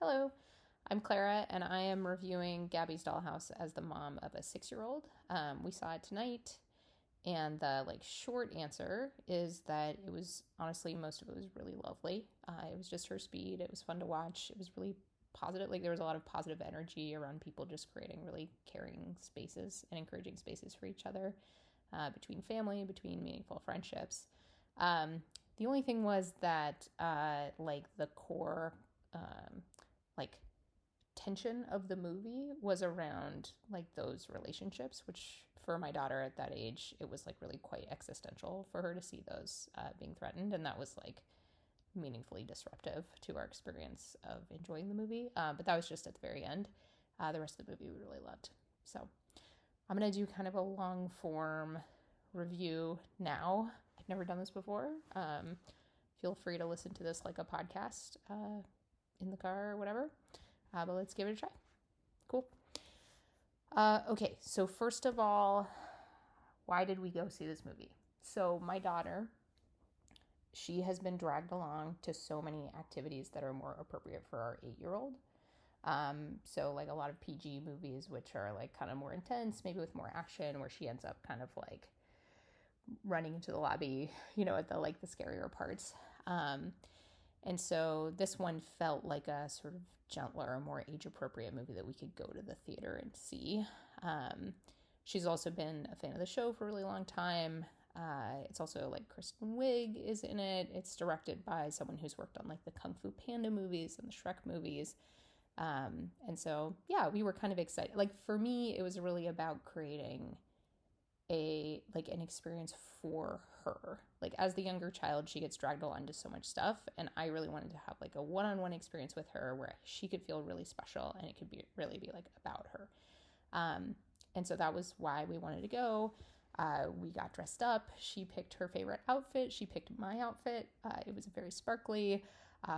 Hello, I'm Clara, and I am reviewing Gabby's Dollhouse as the mom of a 6-year-old. We saw it tonight, and the short answer is that it was honestly most of it was really lovely. It was just her speed. It was fun to watch. It was really positive. There was a lot of positive energy around people just creating really caring spaces and encouraging spaces for each other, between family, between meaningful friendships. The only thing was that the core like tension of the movie was around those relationships, which for my daughter at that age, it was really quite existential for her to see those being threatened, and that was meaningfully disruptive to our experience of enjoying the movie. But that was just at the very end. The rest of the movie we really loved. So I'm gonna do kind of a long form review now. I've never done this before. Feel free to listen to this like a podcast in the car or whatever. But let's give it a try. Cool. Okay, so first of all, why did we go see this movie? So my daughter, she has been dragged along to so many activities that are more appropriate for our 8-year-old. So a lot of PG movies, which are kind of more intense, maybe with more action, where she ends up kind of running into the lobby, at the scarier parts. And so this one felt like a sort of gentler, more age-appropriate movie that we could go to the theater and see. She's also been a fan of the show for a really long time. It's also Kristen Wiig is in it. It's directed by someone who's worked on the Kung Fu Panda movies and the Shrek movies. And so, yeah, we were kind of excited. For me, it was really about creating an experience for her. As the younger child, she gets dragged along to so much stuff, and I really wanted to have a one-on-one experience with her where she could feel really special and it could be really be about her. And so that was why we wanted to go. We got dressed up. She picked her favorite outfit. She picked my outfit. It was very sparkly.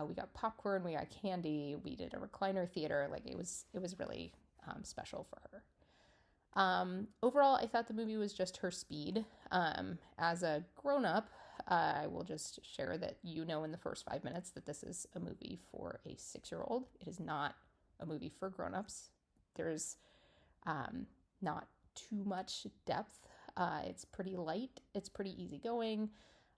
We got popcorn. We got candy. We did a recliner theater. It was really special for her. Overall, I thought the movie was just her speed. As a grown-up, I will just share that in the first 5 minutes that this is a movie for a 6-year-old. It is not a movie for grown-ups. There's not too much depth. It's pretty light. It's pretty easygoing.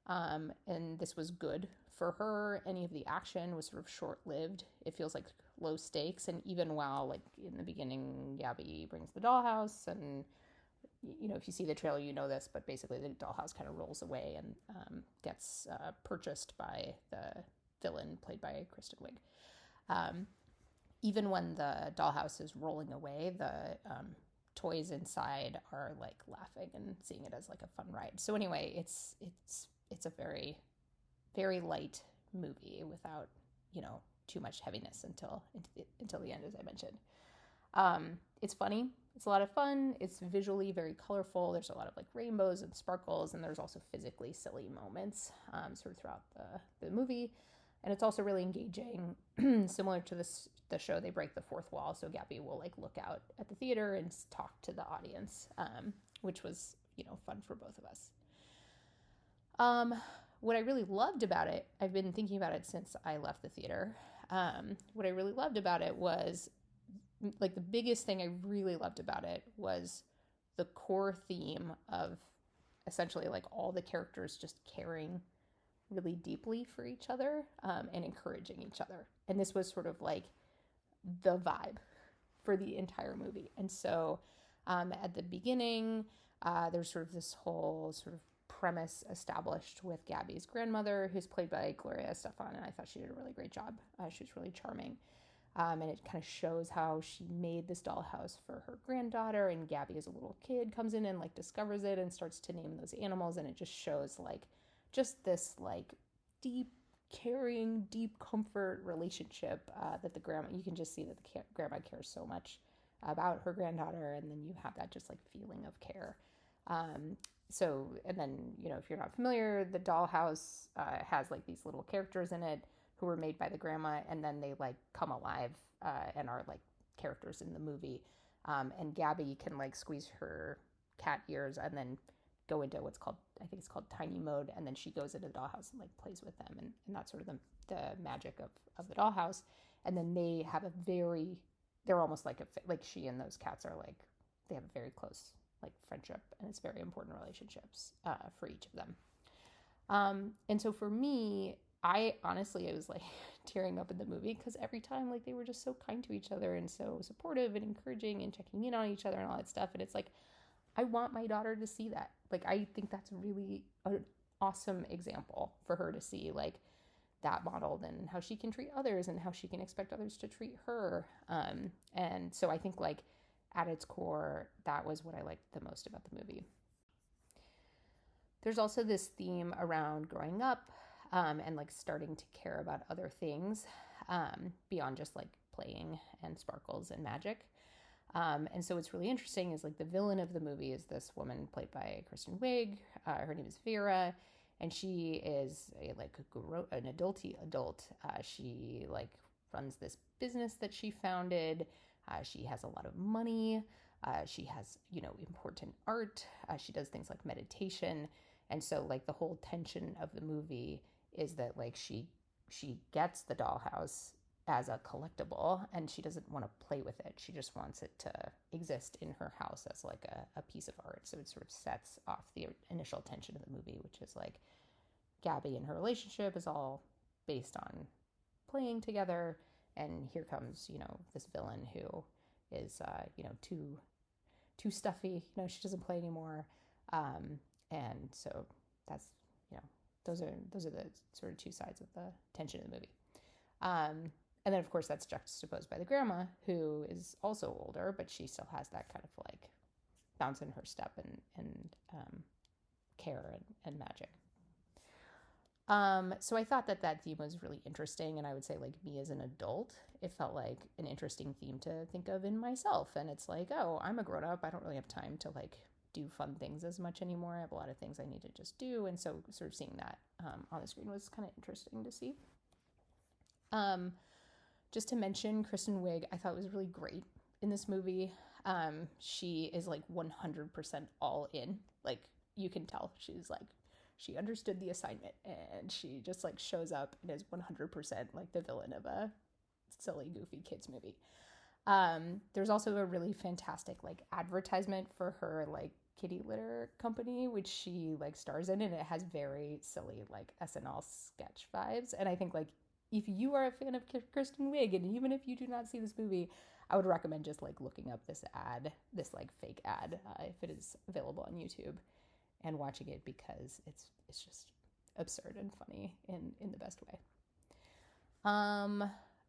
And this was good for her. Any of the action was sort of short-lived. It feels like low stakes. And even while in the beginning, Gabby brings the dollhouse, and if you see the trailer, this, but basically the dollhouse kind of rolls away and gets purchased by the villain played by Kristen Wiig. Even when the dollhouse is rolling away, the toys inside are laughing and seeing it as a fun ride. So anyway, it's a very, very light movie without, too much heaviness until the end, as I mentioned. It's funny. It's a lot of fun. It's visually very colorful. There's a lot of rainbows and sparkles, and there's also physically silly moments sort of throughout the movie. And it's also really engaging. Similar to the show, they break the fourth wall. So Gabby will look out at the theater and talk to the audience, which was, fun for both of us. What I really loved about it, I've been thinking about it since I left the theater. What I really loved about it was the biggest thing I really loved about it was the core theme of essentially all the characters just caring really deeply for each other, and encouraging each other. And this was sort of the vibe for the entire movie. And so at the beginning, there's sort of this whole sort of premise established with Gabby's grandmother, who's played by Gloria Estefan, and I thought she did a really great job. She was really charming. And it kind of shows how she made this dollhouse for her granddaughter, and Gabby as a little kid comes in and discovers it and starts to name those animals, and it just shows just this deep caring, deep comfort relationship that the grandma, you can just see that the grandma cares so much about her granddaughter, and then you have that just feeling of care. So, and then, if you're not familiar, the dollhouse has these little characters in it who were made by the grandma, and then they come alive and are characters in the movie. And Gabby can squeeze her cat ears and then go into what's called, I think it's called tiny mode, and then she goes into the dollhouse and plays with them, and that's sort of the magic of the dollhouse. And then they have they're almost like she and those cats are like, they have a very close like friendship, and it's very important relationships for each of them. And so for me, I was like tearing up in the movie because every time like they were just so kind to each other and so supportive and encouraging and checking in on each other and all that stuff. And it's like, I want my daughter to see that. Like, I think that's really an awesome example for her to see, like that modeled, and how she can treat others and how she can expect others to treat her. And so I think like at its core, that was what I liked the most about the movie. There's also this theme around growing up and like starting to care about other things beyond just like playing and sparkles and magic. And so what's really interesting is like the villain of the movie is this woman played by Kristen Wiig. Her name is Vera, and she is an adult. She like runs this business that she founded. She has a lot of money. She has, important art. She does things like meditation. And so like the whole tension of the movie is that like she gets the dollhouse as a collectible, and she doesn't want to play with it. She just wants it to exist in her house as like a piece of art. So it sort of sets off the initial tension of the movie, which is like Gabby and her relationship is all based on playing together. And here comes, this villain who is, too stuffy. She doesn't play anymore. And so that's, those are the sort of two sides of the tension of the movie. And then, of course, that's juxtaposed by the grandma, who is also older, but she still has that kind of like bounce in her step and care and magic. So I thought that theme was really interesting, and I would say like me as an adult, it felt like an interesting theme to think of in myself. And it's like, oh, I'm a grown up. I don't really have time to like do fun things as much anymore. I have a lot of things I need to just do. And so sort of seeing that on the screen was kind of interesting to see. Just to mention, Kristen Wiig, I thought was really great in this movie. She is like 100% all in. Like, you can tell she's like, she understood the assignment, and she just like shows up and is 100% like the villain of a silly, goofy kids movie. There's also a really fantastic like advertisement for her like kitty litter company, which she like stars in, and it has very silly like SNL sketch vibes. And I think like if you are a fan of Kristen Wiig, and even if you do not see this movie, I would recommend just like looking up this like fake ad, if it is available on YouTube, and watching it, because it's just absurd and funny in the best way.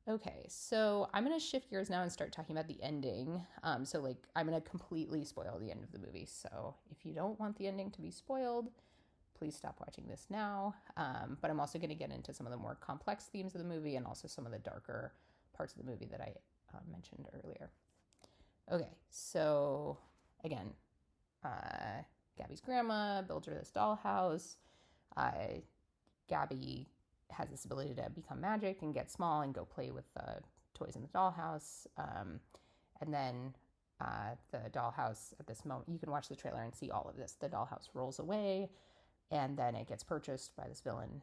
Okay, so I'm going to shift gears now and start talking about the ending. So like I'm going to completely spoil the end of the movie. So if you don't want the ending to be spoiled, please stop watching this now. But I'm also going to get into some of the more complex themes of the movie, and also some of the darker parts of the movie that I mentioned earlier. Okay, so again, Gabby's grandma builds her this dollhouse. Gabby has this ability to become magic and get small and go play with toys in the dollhouse. And then the dollhouse, at this moment, you can watch the trailer and see all of this. The dollhouse rolls away, and then it gets purchased by this villain,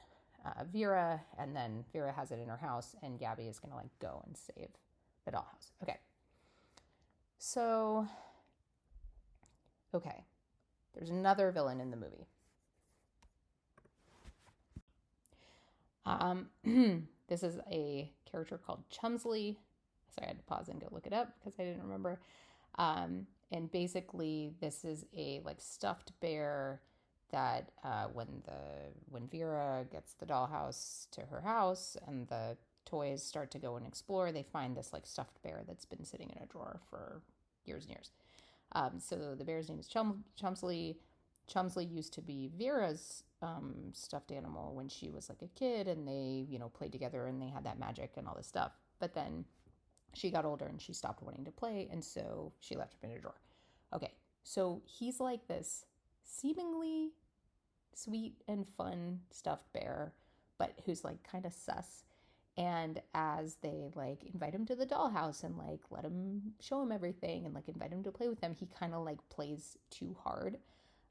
Vera, and then Vera has it in her house, and Gabby is going to like go and save the dollhouse. Okay, there's another villain in the movie. This is a character called Chumsley. Sorry, I had to pause and go look it up because I didn't remember. And basically, this is a like stuffed bear that when Vera gets the dollhouse to her house and the toys start to go and explore, they find this like stuffed bear that's been sitting in a drawer for years and years. So the bear's name is Chumsley. Chumsley used to be Vera's stuffed animal when she was like a kid, and they, played together and they had that magic and all this stuff. But then she got older and she stopped wanting to play, and so she left him in a drawer. Okay, so he's like this seemingly sweet and fun stuffed bear, but who's like kind of sus. And as they like invite him to the dollhouse and like let him show him everything and like invite him to play with them, he kind of like plays too hard.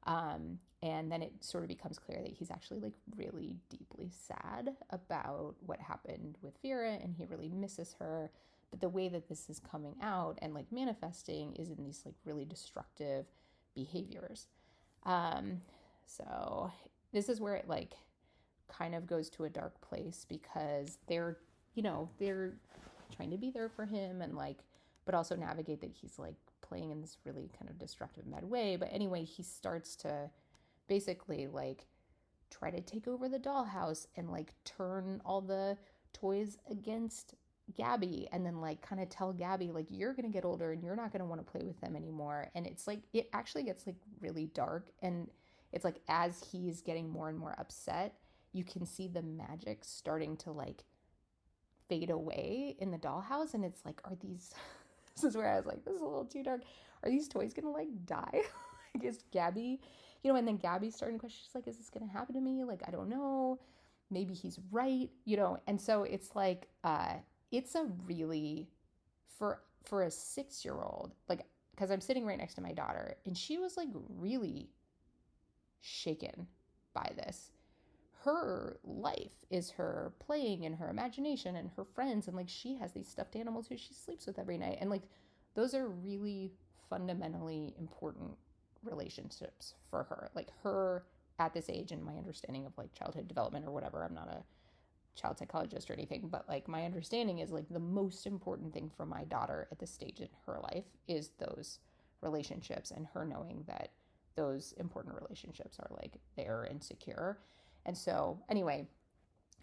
And then it sort of becomes clear that he's actually like really deeply sad about what happened with Vera, and he really misses her. But the way that this is coming out and like manifesting is in these like really destructive behaviors. So this is where it like kind of goes to a dark place, because they're trying to be there for him and like, but also navigate that he's like playing in this really kind of destructive mad way. But anyway, he starts to basically like try to take over the dollhouse and like turn all the toys against Gabby, and then like kind of tell Gabby like, you're gonna get older and you're not gonna want to play with them anymore. And it's like, it actually gets like really dark, and it's like as he's getting more and more upset, you can see the magic starting to like fade away in the dollhouse. And it's like, are these this is where I was like, this is a little too dark. Are these toys gonna like die? Like, is Gabby, and then Gabby's starting to question. She's like, is this gonna happen to me? Like, I don't know. Maybe he's right, And so it's like, it's a really, for a 6-year-old, like, because I'm sitting right next to my daughter, and she was like really shaken by this. Her life is her playing and her imagination and her friends, and like she has these stuffed animals who she sleeps with every night, and like those are really fundamentally important relationships for her. Like, her at this age, and my understanding of like childhood development or whatever, I'm not a child psychologist or anything, but like my understanding is like the most important thing for my daughter at this stage in her life is those relationships, and her knowing that those important relationships are like there and secure. And so anyway,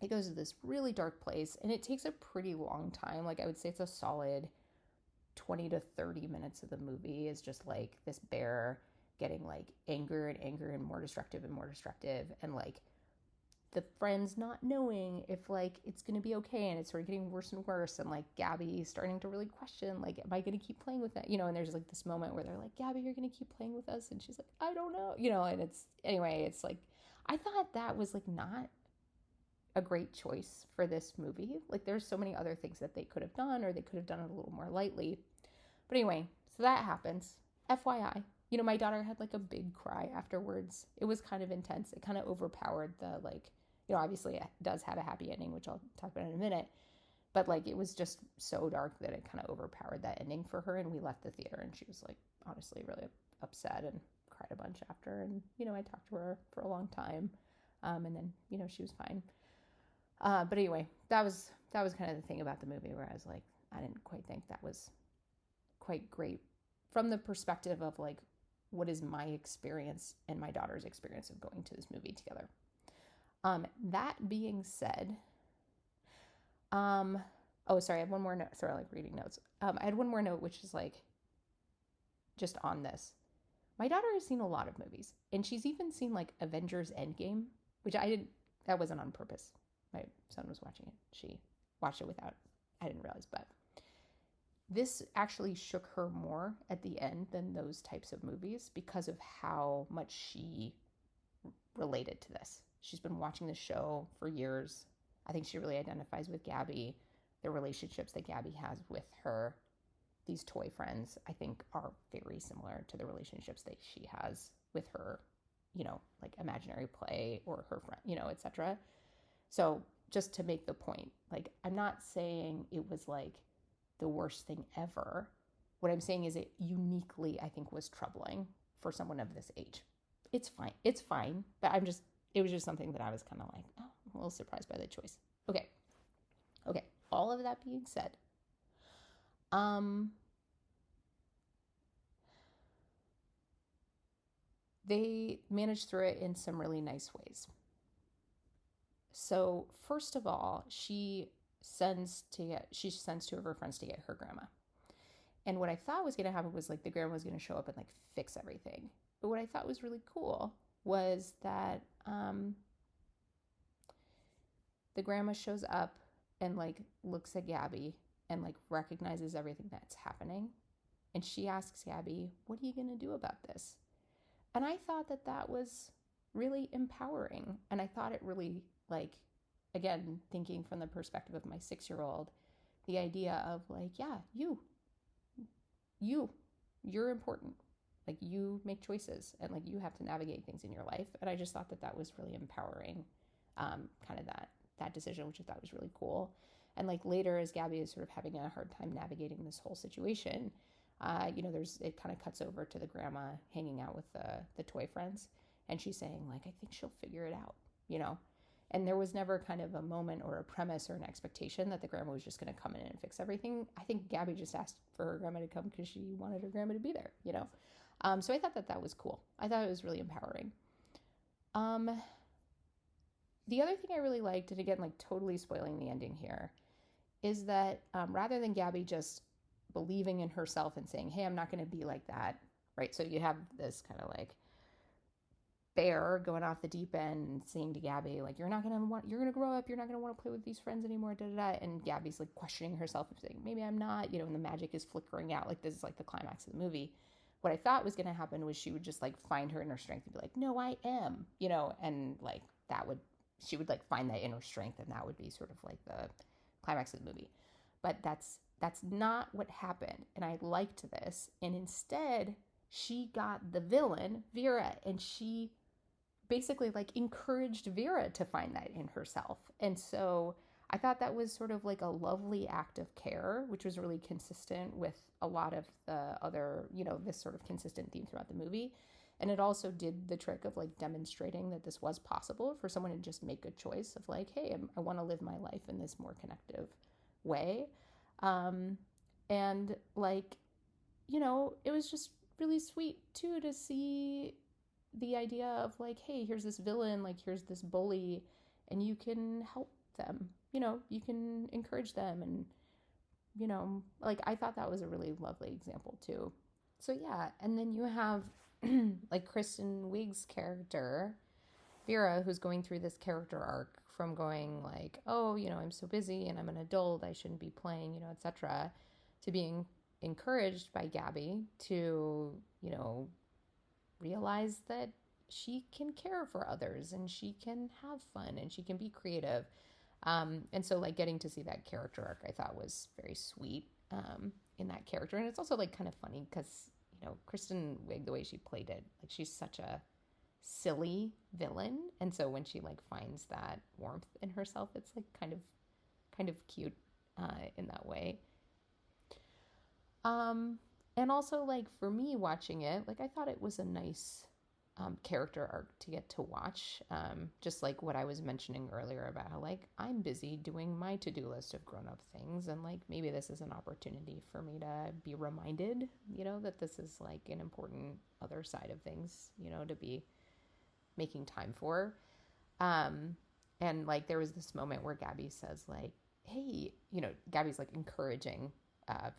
it goes to this really dark place, and it takes a pretty long time. Like, I would say it's a solid 20 to 30 minutes of the movie is just like this bear getting like angrier and angrier and more destructive, and like the friends not knowing if like it's going to be okay, and it's sort of getting worse and worse, and like Gabby starting to really question, like, am I going to keep playing with that, and there's like this moment where they're like, Gabby, you're going to keep playing with us, and she's like, I don't know, and it's, anyway, it's like, I thought that was like not a great choice for this movie. Like, there's so many other things that they could have done, or they could have done it a little more lightly. But anyway, so that happens. FYI, my daughter had like a big cry afterwards. It was kind of intense. It kind of overpowered the like, obviously it does have a happy ending, which I'll talk about in a minute. But like, it was just so dark that it kind of overpowered that ending for her. And we left the theater, and she was like, honestly, really upset and cried a bunch after. And, I talked to her for a long time. And then, she was fine. But anyway, that was kind of the thing about the movie, where I was like, I didn't quite think that was quite great from the perspective of like, what is my experience and my daughter's experience of going to this movie together. That being said, oh, sorry, I have one more note. Sorry, I like reading notes. I had one more note, which is like, just on this. My daughter has seen a lot of movies, and she's even seen like Avengers Endgame, which that wasn't on purpose. My son was watching it. She watched it without, I didn't realize, but this actually shook her more at the end than those types of movies, because of how much she related to this. She's been watching the show for years. I think she really identifies with Gabby. The relationships that Gabby has with these toy friends, I think, are very similar to the relationships that she has with her, like imaginary play or her friend, etc. So just to make the point, like, I'm not saying it was like the worst thing ever. What I'm saying is it uniquely, I think, was troubling for someone of this age. It's fine, but it was just something that I was kind of like, oh, I'm a little surprised by the choice. Okay. All of that being said, they managed through it in some really nice ways. So first of all, she sends two of her friends to get her grandma. And what I thought was going to happen was like the grandma was going to show up and like fix everything. But what I thought was really cool was that the grandma shows up and like looks at Gabby and like recognizes everything that's happening. And she asks Gabby, what are you going to do about this? And I thought that was really empowering. And I thought it really, like, again, thinking from the perspective of my 6-year-old, the idea of like, yeah, you're important. Like, you make choices, and like you have to navigate things in your life. And I just thought that that was really empowering, kind of that decision, which I thought was really cool. And like later, as Gabby is sort of having a hard time navigating this whole situation, it kind of cuts over to the grandma hanging out with the toy friends, and she's saying like, I think she'll figure it out, you know. And there was never kind of a moment or a premise or an expectation that the grandma was just going to come in and fix everything. I think Gabby just asked for her grandma to come because she wanted her grandma to be there, you know. So I thought that that was cool. I thought it was really empowering. The other thing I really liked, and again, like totally spoiling the ending here, is that rather than Gabby just believing in herself and saying, hey, I'm not going to be like that, right? So you have this kind of like bear going off the deep end and saying to Gabby, like, you're going to grow up, you're not going to want to play with these friends anymore, da da da. And Gabby's like questioning herself and saying, maybe I'm not, you know, and the magic is flickering out. Like, this is like the climax of the movie. What I thought was going to happen was she would just like find her inner strength and be like, no, I am, you know, and like she would like find that inner strength, and that would be sort of like the climax of the movie. But that's not what happened, and I liked this. And instead, she got the villain, Vera, and she basically like encouraged Vera to find that in herself. And so I thought that was sort of like a lovely act of care, which was really consistent with a lot of the other, you know, this sort of consistent theme throughout the movie. And it also did the trick of like demonstrating that this was possible for someone to just make a choice of like, hey, I want to live my life in this more connective way. And like, you know, it was just really sweet too to see the idea of like, hey, here's this villain, like here's this bully, and you can help them, you know, you can encourage them. And, you know, like I thought that was a really lovely example too. So yeah, and then you have like Kristen Wiig's character, Vera, who's going through this character arc from going like, oh, you know, I'm so busy and I'm an adult, I shouldn't be playing, you know, etc., to being encouraged by Gabby to, you know, realize that she can care for others and she can have fun and she can be creative. And so like getting to see that character arc I thought was very sweet in that character. And it's also like kind of funny because, you know, Kristen Wiig, the way she played it, like she's such a silly villain. And so when she like finds that warmth in herself, it's like kind of cute in that way. And also like for me watching it, like I thought it was a nice character arc to get to watch. Just like what I was mentioning earlier about how like I'm busy doing my to-do list of grown-up things, and like maybe this is an opportunity for me to be reminded, you know, that this is like an important other side of things, you know, to be making time for. And like there was this moment where Gabby says like, hey, you know, Gabby's like encouraging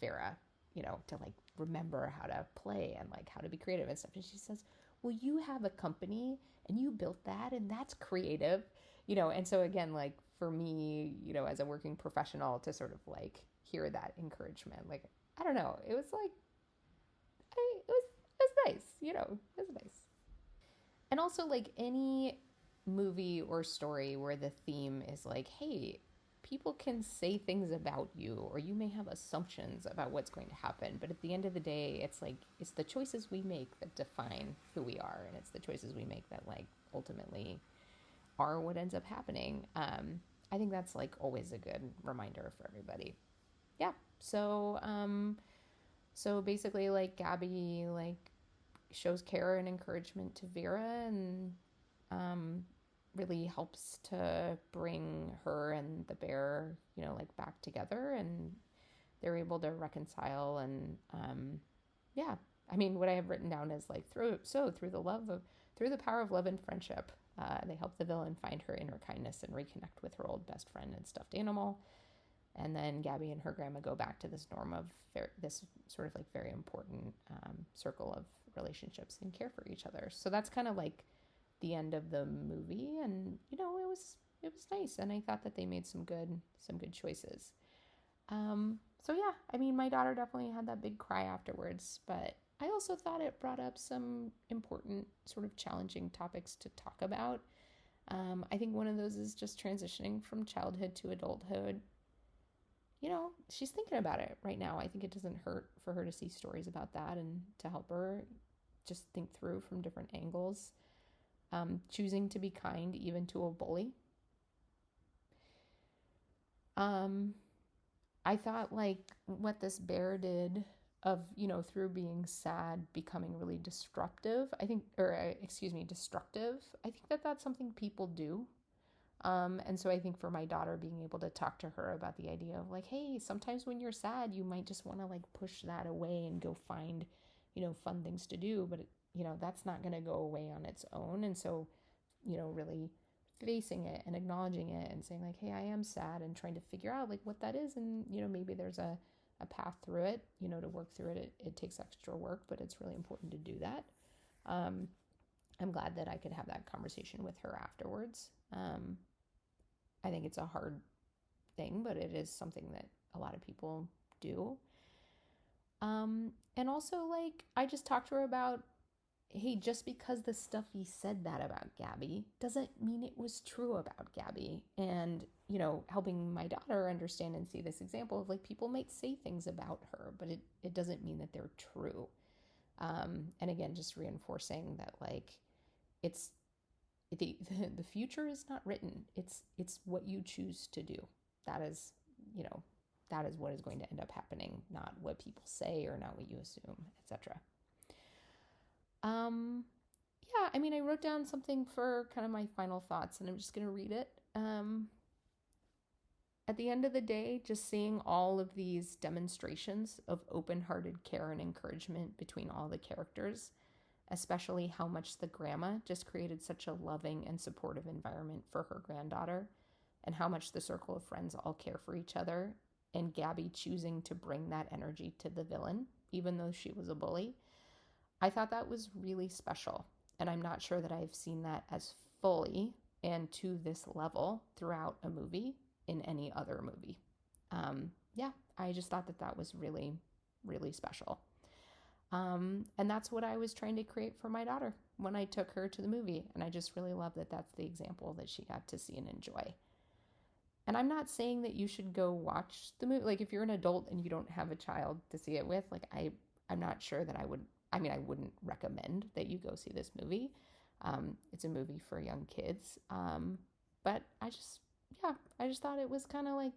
Vera, you know, to like remember how to play and like how to be creative and stuff. And she says, well, you have a company and you built that, and that's creative, you know. And so again, like for me, you know, as a working professional, to sort of like hear that encouragement, like I don't know, it was like it was nice, you know, it was nice. And also like any movie or story where the theme is like, hey, people can say things about you, or you may have assumptions about what's going to happen, but at the end of the day, it's like it's the choices we make that define who we are, and it's the choices we make that like ultimately are what ends up happening. I think that's like always a good reminder for everybody. Yeah. So basically like Gabby like shows care and encouragement to Vera, and really helps to bring her and the bear, you know, like back together, and they're able to reconcile. And yeah, I mean, what I have written down is like through the power of love and friendship, they help the villain find her inner kindness and reconnect with her old best friend and stuffed animal. And then Gabby and her grandma go back to this norm of this sort of like very important circle of relationships and care for each other. So that's kind of like the end of the movie, and you know, it was nice, and I thought that they made some good choices. So yeah, I mean, my daughter definitely had that big cry afterwards, but I also thought it brought up some important sort of challenging topics to talk about. I think one of those is just transitioning from childhood to adulthood. You know, she's thinking about it right now. I think it doesn't hurt for her to see stories about that and to help her, just think through from different angles. Choosing to be kind even to a bully. I thought like what this bear did of, through being sad, becoming really disruptive. Destructive. I think that that's something people do. And so I think for my daughter, being able to talk to her about the idea of like, hey, sometimes when you're sad, you might just want to like push that away and go find, fun things to do. But, that's not going to go away on its own. And so, really facing it and acknowledging it and saying like, hey, I am sad, and trying to figure out like what that is. And, maybe there's a path through it, to work through it. It takes extra work, but it's really important to do that. I'm glad that I could have that conversation with her afterwards. I think it's a hard thing, but it is something that a lot of people do. And also, like, I just talked to her about, hey, just because the stuff he said that about Gabby doesn't mean it was true about Gabby. And, helping my daughter understand and see this example of like, people might say things about her, but it doesn't mean that they're true. And again, just reinforcing that, like, it's the future is not written. It's what you choose to do. That is, that is what is going to end up happening, not what people say or not what you assume, etc. Yeah, I mean, I wrote down something for kind of my final thoughts, and I'm just going to read it. At the end of the day, just seeing all of these demonstrations of open-hearted care and encouragement between all the characters, especially how much the grandma just created such a loving and supportive environment for her granddaughter, and how much the circle of friends all care for each other, and Gabby choosing to bring that energy to the villain, even though she was a bully. I thought that was really special, and I'm not sure that I've seen that as fully and to this level throughout a movie in any other movie. Yeah, I just thought that that was really, really special. And that's what I was trying to create for my daughter when I took her to the movie. And I just really love that that's the example that she got to see and enjoy. And I'm not saying that you should go watch the movie. Like, if you're an adult and you don't have a child to see it with, like, I'm not sure that I wouldn't recommend that you go see this movie. It's a movie for young kids. But I just thought it was kind of like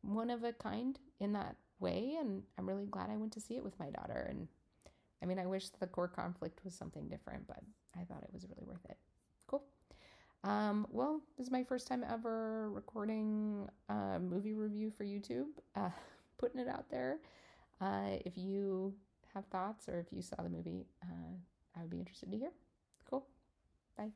one of a kind in that way. And I'm really glad I went to see it with my daughter. And I mean, I wish the core conflict was something different, but I thought it was really worth it. Cool. Well, this is my first time ever recording a movie review for YouTube, putting it out there. If you have thoughts or if you saw the movie, I would be interested to hear. Cool. Bye.